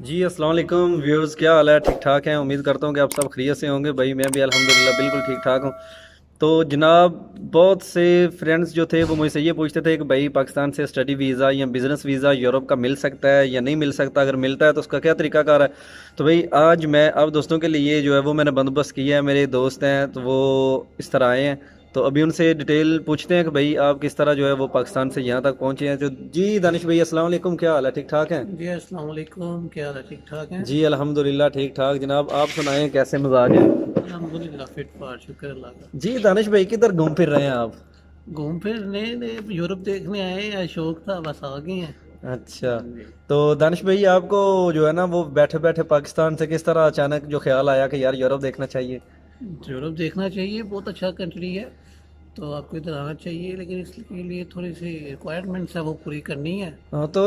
जी अस्सलाम वालेकुम व्यूअर्स, क्या हाल है? ठीक ठाक हैं? उम्मीद करता हूँ कि आप सब खैरियत से होंगे। भाई मैं भी अल्हम्दुलिल्लाह बिल्कुल ठीक ठाक हूँ। तो जनाब, बहुत से फ्रेंड्स जो थे वो मुझसे ये पूछते थे कि भाई पाकिस्तान से स्टडी वीज़ा या बिज़नेस वीज़ा यूरोप का मिल सकता है या नहीं मिल सकता, अगर मिलता है तो उसका क्या तरीकाकार है। तो भाई आज मैं आप दोस्तों के लिए जो है वो मैंने बंदोबस्त किया है। मेरे दोस्त हैं तो वो इस तरह आए हैं, तो अभी उनसे डिटेल पूछते हैं कि भाई आप किस तरह जो है वो पाकिस्तान से यहाँ तक पहुँचे हैं। जो जी दानिश भाई, अस्सलाम वालेकुम, क्या हाल है? ठीक ठाक हैं? जी अस्सलाम वालेकुम। क्या हाल है? ठीक ठाक हैं। जी अल्हम्दुलिल्लाह ठीक ठाक जनाब। आप सुनाएं, कैसे मिजाज हैं? अल्हम्दुलिल्लाह फिट फार शुक्र अल्लाह का। जी दानिश भाई, किधर घूम फिर रहे हैं आप? घूम फिर ने यूरोप देखने आए हैं, शौक था बस आ गए हैं। अच्छा। हाँ जी। तो दानिश भाई, आपको जो है ना वो बैठे बैठे पाकिस्तान से किस तरह अचानक जो ख्याल आया कि यार यूरोप देखना चाहिए? यूरोप देखना चाहिए, बहुत अच्छा कंट्री है। तो आपको इधर आना चाहिए, लेकिन इसके लिए थोड़ी सी रिक्वायरमेंट्स है वो पूरी करनी है। हाँ तो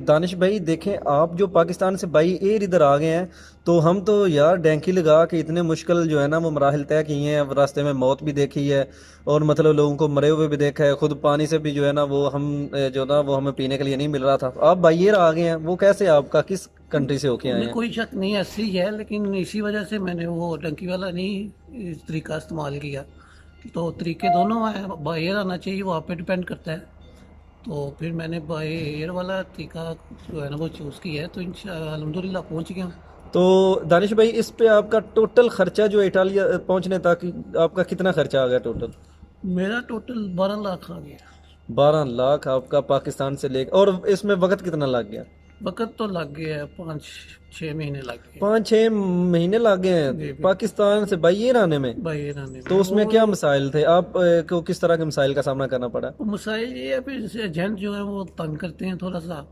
दानिश भाई देखें, आप जो पाकिस्तान से बाई एयर इधर आ गए हैं, तो हम तो यार डैंकी लगा के इतने मुश्किल जो है ना वो मराहल तय किए हैं, रास्ते में मौत भी देखी है और मतलब लोगों को मरे हुए भी देखा है, खुद पानी से भी जो है ना वो हम जो ना वो हमें पीने के लिए नहीं मिल रहा था। आप बाई एयर आ गए हैं, वो कैसे? आपका किस कंट्री से होके आए उन्हें हैं? कोई शक नहीं ऐसी है, लेकिन इसी वजह से मैंने वो टंकी वाला नहीं इस तरीका इस्तेमाल किया। तो तरीके दोनों हैं, बाहर आना चाहिए, वो आप पे डिपेंड करता है। तो फिर मैंने बाय एयर वाला तरीका जो है ना वो चूज़ किया है, तो इंशाल्लाह अल्हम्दुलिल्लाह पहुंच गया हूँ। तो दानिश भाई, इस पे आपका टोटल खर्चा जो इटालिया पहुंचने तक आपका कितना खर्चा आ गया टोटल? मेरा टोटल 12 लाख आ गया। 12 लाख आपका पाकिस्तान से लेकर, और इसमें वक्त कितना लग गया? वक़्त तो लग गया है, 5-6 महीने लग गए। 5-6 महीने लग गए हैं जी बिल्कुल। पाकिस्तान से बाई एयर आने में? बाय एयर आने तो में वो उसमें क्या मसाइल थे? आप को किस तरह के मसाइल का सामना करना पड़ा? मसाइल ये है, फिर जैसे एजेंट जो है वो तंग करते हैं थोड़ा सा।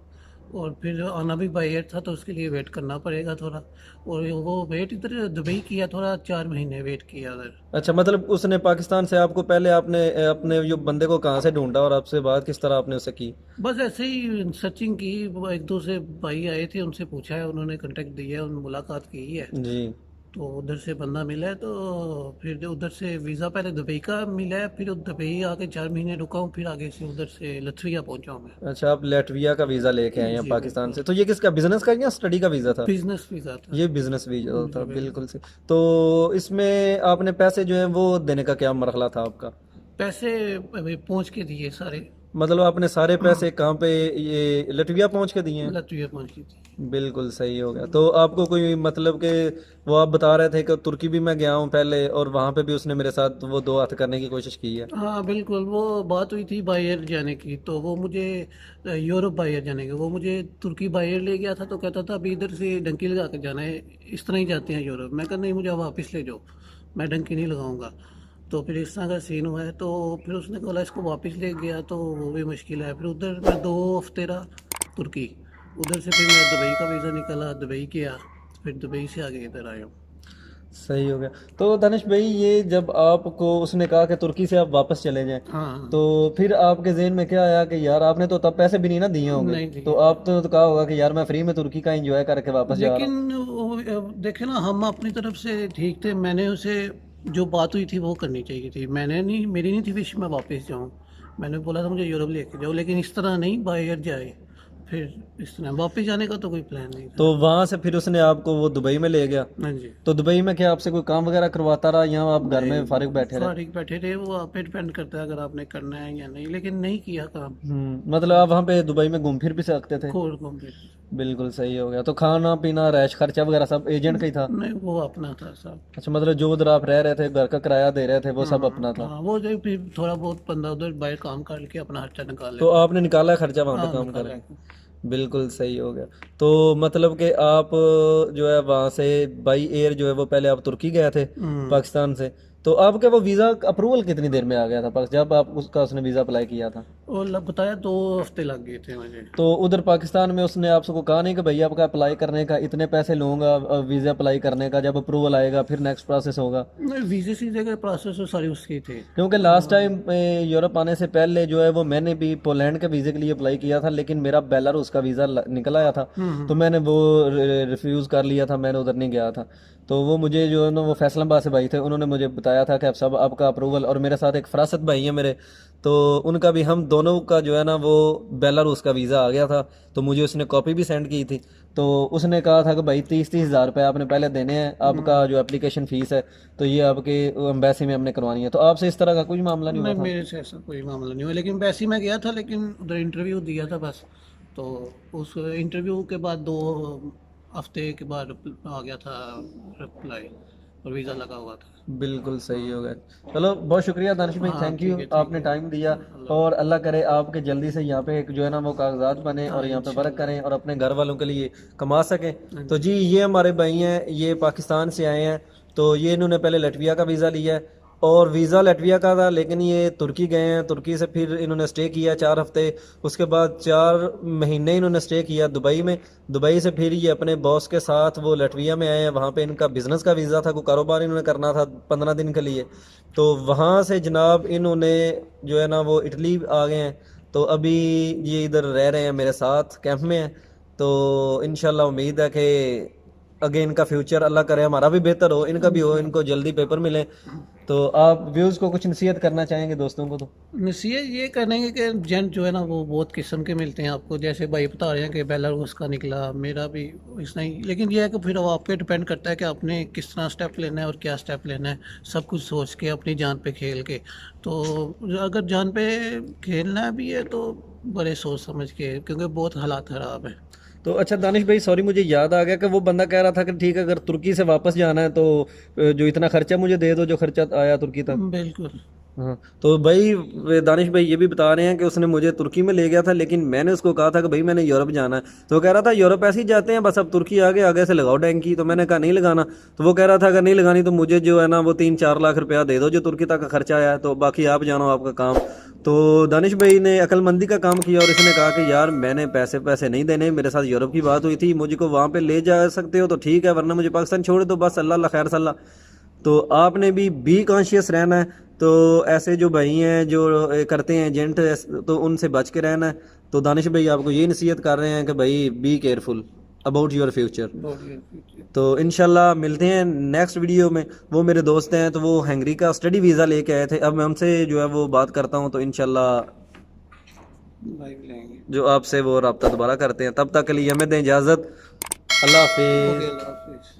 और फिर आना भी बाय एयर था, तो उसके लिए वेट करना पड़ेगा थोड़ा। और वो वेट इधर दुबई किया, थोड़ा 4 महीने वेट किया उधर। अच्छा, मतलब उसने पाकिस्तान से आपको पहले आपने अपने जो बंदे को कहाँ से ढूंढा और आपसे बात किस तरह आपने उससे की? बस ऐसे ही सर्चिंग की, वो एक दो से भाई आए थे, उनसे पूछा है, उन्होंने कांटेक्ट दिया है, उन्होंने मुलाकात की है। जी। तो उधर से बंदा मिला है, तो फिर जो उधर से वीज़ा पहले दुबई का मिला है, फिर दुबई आके 4 महीने रुका हूँ, फिर आगे से उधर से लथविया पहुँचा हूँ मैं। अच्छा, आप लेटविया का वीज़ा लेके आए हैं जी पाकिस्तान बिल्कुल। से? तो ये किसका, बिजनेस का या स्टडी का वीज़ा था? बिजनेस वीज़ा था। ये बिजनेस वीजा था, जी बिल्कुल बिल्कुल। से। तो इसमें आपने पैसे जो है वो देने का क्या मरहला था आपका? पैसे अभी पहुँच के दिए सारे। मतलब आपने सारे पैसे कहाँ पे, ये लटविया पहुंच के दिए हैं? लथविया पहुँच के दिए। बिल्कुल सही हो गया। तो आपको कोई मतलब कि वो आप बता रहे थे कि तुर्की भी मैं गया हूँ पहले और वहाँ पे भी उसने मेरे साथ वो दो हाथ करने की कोशिश की है? हाँ बिल्कुल, वो बात हुई थी बाहर जाने की, तो वो मुझे यूरोप बाहर जाने की, वो मुझे तुर्की बाहर ले गया था, तो कहता था अभी इधर से डंकी लगा के जाना है, इस तरह ही जाते हैं यूरोप। मैं कहा नहीं, मुझे वापस ले जाओ, मैं डंकी नहीं लगाऊंगा। तो फिर इस तरह का सीन हुआ है, तो फिर उसने बोला इसको वापस ले गया, तो वो भी मुश्किल है। फिर उधर मैं 2 हफ्ते रहा तुर्की। उधर से फिर मैं दुबई का वीज़ा निकाला, दुबई गया, फिर दुबई से आगे इधर आया हूँ। सही हो गया। तो दानिश भाई, ये जब आपको उसने कहा कि तुर्की से आप वापस चले जाएं, हाँ हाँ। तो फिर आपके जहन में क्या आया कि यार आपने तो तब पैसे भी नहीं ना दिए होंगे? नहीं तो जी। आप तो कहा होगा कि यार मैं फ्री में तुर्की का एंजॉय करके वापस जा रहा हूँ। लेकिन वो देखे ना, हम अपनी तरफ से ठीक थे। मैंने उसे जो बात हुई थी वो करनी चाहिए थी, मैंने नहीं, मेरी नहीं थी विश मैं वापस जाऊं। मैंने बोला था मुझे यूरोप लेके जाओ, लेकिन इस तरह नहीं बाहर जाए। फिर इस तरह वापस जाने का तो कोई प्लान नहीं तो था। वहां से फिर उसने आपको वो दुबई में ले गया? हाँ जी। तो दुबई में क्या आपसे कोई काम वगैरह करवाता रहा या आप घर में फारिग नहीं, बैठे रहे? फारिग बैठे थे, वो आप पे डिपेंड करता है अगर आपने करना है या नहीं, लेकिन नहीं किया काम। मतलब आप वहाँ पे दुबई में घूम फिर भी सकते थे? Core complete. बिल्कुल सही हो गया। तो खाना पीना रैश खर्चा वगैरह सब एजेंट का ही था? नहीं, वो अपना था सब। अच्छा, मतलब जो उधर आप रह रहे थे, घर का किराया दे रहे थे, वो सब हाँ अपना था? हाँ, वो जो फिर थोड़ा बहुत बंदा उधर बाहर काम करके अपना खर्चा निकाल तो लेता है। आपने निकाला है खर्चा वहाँ पे हाँ काम निकाला करके? है। बिल्कुल सही हो गया। तो मतलब कि आप जो है वहाँ से बाई एयर जो है वो पहले आप तुर्की गए थे हम्म। पाकिस्तान से। तो आपका वो वीज़ा अप्रूवल कितनी देर में आ गया था जब आप उसका उसने वीज़ा अप्लाई किया था? और बताया 2 हफ्ते लग गए थे मुझे। तो उधर पाकिस्तान में उसने आपको कहा नहीं कि भैया आपका अप्लाई करने का इतने पैसे लूँगा, वीज़ा अप्लाई करने का जब अप्रूवल आएगा फिर नेक्स्ट प्रोसेस होगा? नहीं, वीजे सीजे के प्रोसेस तो सारे उसके ही थे। क्योंकि लास्ट टाइम यूरोप आने से पहले जो है वो मैंने भी पोलैंड के वीज़े के लिए अप्लाई किया था, लेकिन मेरा बेलारूस का वीज़ा निकल आया था। तो मैंने वो रिफ्यूज़ कर लिया था, मैंने उधर नहीं गया था। तो वो मुझे जो है ना वो फैसलाबाद से भाई थे, उन्होंने मुझे बताया था कि अब सब आपका अप्रूवल, और मेरे साथ एक फरासत भाई है मेरे, तो उनका भी, हम दोनों का जो है ना वो बेलारूस का वीज़ा आ गया था। तो मुझे उसने कॉपी भी सेंड की थी। तो उसने कहा था कि भाई 30-30 हज़ार रुपये आपने पहले देने हैं, आपका जो एप्लीकेशन फ़ीस है तो ये आपके एम्बेसी में हमने करवानी है। तो आपसे इस तरह का कोई मामला नहीं हुआ नहीं, था? मेरे से ऐसा कोई मामला नहीं हुआ, लेकिन वैसे ही मैं गया था, लेकिन उधर इंटरव्यू दिया था बस। तो उस इंटरव्यू के बाद 2 हफ्ते के बाद आ गया था रिप्लाई, और वीज़ा लगा हुआ था। बिल्कुल सही हो गया। चलो बहुत शुक्रिया दानिश भाई, हाँ थैंक ठीक यू, है, ठीक आपने है। टाइम दिया। अल्लाह। और अल्लाह करे आपके जल्दी से यहाँ पे एक जो है ना वो कागजात बने हाँ और यहाँ पे वर्क इंशाल्लाह। करें और अपने घर वालों के लिए कमा सकें। हाँ तो जी। जी ये हमारे भाई हैं, ये पाकिस्तान से आए हैं। तो ये इन्होंने पहले लटविया का वीज़ा लिया है, और वीज़ा लटविया का था, लेकिन ये तुर्की गए हैं। तुर्की से फिर इन्होंने स्टे किया 4 हफ्ते, उसके बाद 4 महीने इन्होंने स्टे किया दुबई में। दुबई से फिर ये अपने बॉस के साथ वो लटविया में आए हैं। वहाँ पे इनका बिज़नेस का वीज़ा था, कोई कारोबार इन्होंने करना था 15 दिन के लिए। तो वहाँ से जनाब इन्होंने जो है ना वो इटली आ गए हैं। तो अभी ये इधर रह रहे हैं, मेरे साथ कैंप में हैं। तो इंशाल्लाह उम्मीद है कि आगे इनका फ्यूचर अल्लाह करे हमारा भी बेहतर हो, इनका भी हो, इंशाल्लाह। इनको जल्दी पेपर मिले। तो आप व्यूज़ को कुछ नसीहत करना चाहेंगे दोस्तों को? तो नसीहत ये करेंगे कि एजेंट जो है ना वो बहुत किस्म के मिलते हैं आपको, जैसे भाई बता रहे हैं कि बेलारूस का निकला, मेरा भी इतना ही। लेकिन ये है कि फिर वो आप पे डिपेंड करता है कि आपने किस तरह स्टेप लेना है और क्या स्टेप लेना है, सब कुछ सोच के अपनी जान पे खेल के। तो अगर जान पे खेलना भी है तो बड़े सोच समझ के, क्योंकि बहुत हालात ख़राब है। तो अच्छा दानिश भाई, सॉरी मुझे याद आ गया कि वो बंदा कह रहा था कि ठीक है अगर तुर्की से वापस जाना है तो जो इतना खर्चा मुझे दे दो जो खर्चा आया तुर्की तक। बिल्कुल। हाँ, तो भाई वे दानिश भाई ये भी बता रहे हैं कि उसने मुझे तुर्की में ले गया था, लेकिन मैंने उसको कहा था कि भाई मैंने यूरोप जाना है। तो वो कह रहा था यूरोप ऐसे ही जाते हैं बस, अब तुर्की आगे आगे से लगाओ डैंकी। तो मैंने कहा नहीं लगाना। तो वो कह रहा था अगर नहीं लगानी तो मुझे जो है ना वो 3-4 लाख रुपया दे दो जो तुर्की तक का खर्चा आया है, तो बाकी आप जानो आपका काम। तो दानिश भाई ने अक्लमंदी का काम किया और इसने कहा कि यार मैंने पैसे पैसे नहीं देने, मेरे साथ यूरोप की बात हुई थी, मुझको वहाँ पे ले जा सकते हो तो ठीक है, वरना मुझे पाकिस्तान छोड़ दो बस, अल्लाह खैर सल्ला। तो आपने भी बी कॉन्शियस रहना है। तो ऐसे जो भाई हैं जो करते हैं एजेंट, तो उनसे बच के रहना है। तो दानिश भाई आपको यही नसीहत कर रहे हैं कि भाई be careful about your future. तो इंशाल्लाह मिलते हैं नेक्स्ट वीडियो में। वो मेरे दोस्त हैं तो वो हंगरी का स्टडी वीज़ा लेके आए थे, अब मैं उनसे जो है वो बात करता हूँ। तो इंशाल्लाह लाइव लेंगे। जो आपसे वो रब्ता दोबारा करते हैं। तब तक के लिए हमें दें इजाज़त। अल्लाह ओके, हाफिज़। अल्लाह हाफिज़।